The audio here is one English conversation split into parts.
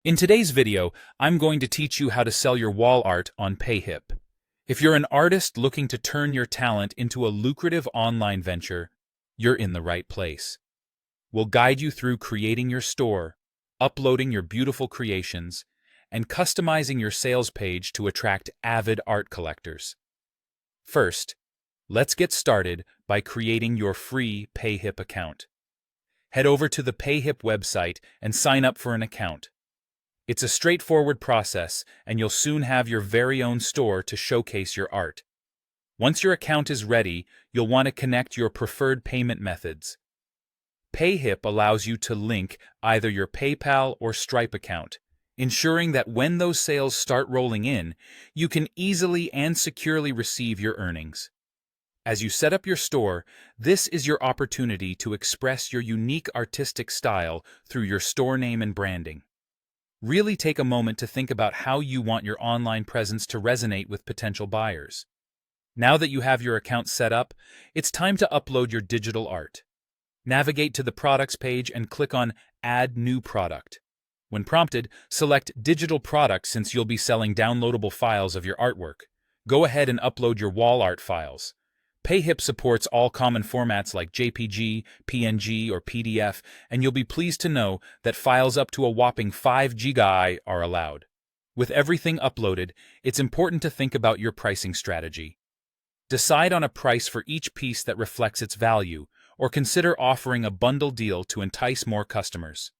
In today's video, I'm going to teach you how to sell your wall art on Payhip. If you're an artist looking to turn your talent into a lucrative online venture, you're in the right place. We'll guide you through creating your store, uploading your beautiful creations, and customizing your sales page to attract avid art collectors. First, let's get started by creating your free Payhip account. Head over to the Payhip website and sign up for an account. It's a straightforward process, and you'll soon have your very own store to showcase your art. Once your account is ready, you'll want to connect your preferred payment methods. Payhip allows you to link either your PayPal or Stripe account, ensuring that when those sales start rolling in, you can easily and securely receive your earnings. As you set up your store, this is your opportunity to express your unique artistic style through your store name and branding. Really take a moment to think about how you want your online presence to resonate with potential buyers. Now that you have your account set up, it's time to upload your digital art. Navigate to the Products page and click on Add New Product. When prompted, select Digital Product since you'll be selling downloadable files of your artwork. Go ahead and upload your wall art files. Payhip supports all common formats like JPG, PNG, or PDF, and you'll be pleased to know that files up to a whopping 5 GB are allowed. With everything uploaded, it's important to think about your pricing strategy. Decide on a price for each piece that reflects its value, or consider offering a bundle deal to entice more customers.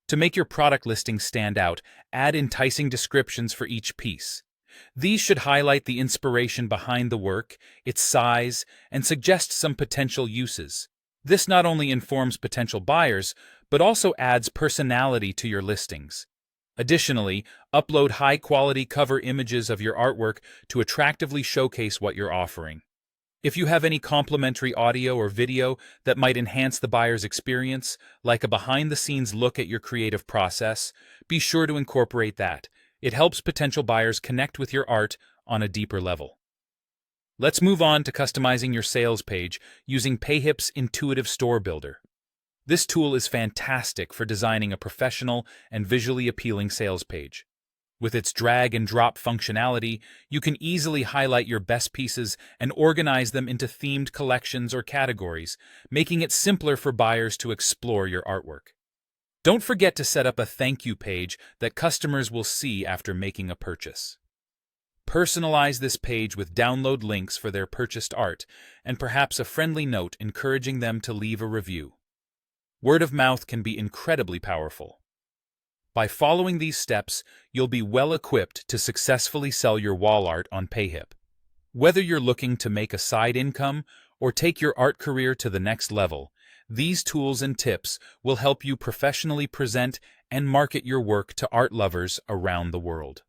To make your product listing stand out, add enticing descriptions for each piece. These should highlight the inspiration behind the work, its size, and suggest some potential uses. This not only informs potential buyers, but also adds personality to your listings. Additionally, upload high-quality cover images of your artwork to attractively showcase what you're offering. If you have any complimentary audio or video that might enhance the buyer's experience, like a behind-the-scenes look at your creative process, be sure to incorporate that. It helps potential buyers connect with your art on a deeper level. Let's move on to customizing your sales page using Payhip's intuitive store builder. This tool is fantastic for designing a professional and visually appealing sales page. With its drag and drop functionality, you can easily highlight your best pieces and organize them into themed collections or categories, making it simpler for buyers to explore your artwork. Don't forget to set up a thank you page that customers will see after making a purchase. Personalize this page with download links for their purchased art and perhaps a friendly note encouraging them to leave a review. Word of mouth can be incredibly powerful. By following these steps, you'll be well equipped to successfully sell your wall art on Payhip. Whether you're looking to make a side income or take your art career to the next level, these tools and tips will help you professionally present and market your work to art lovers around the world.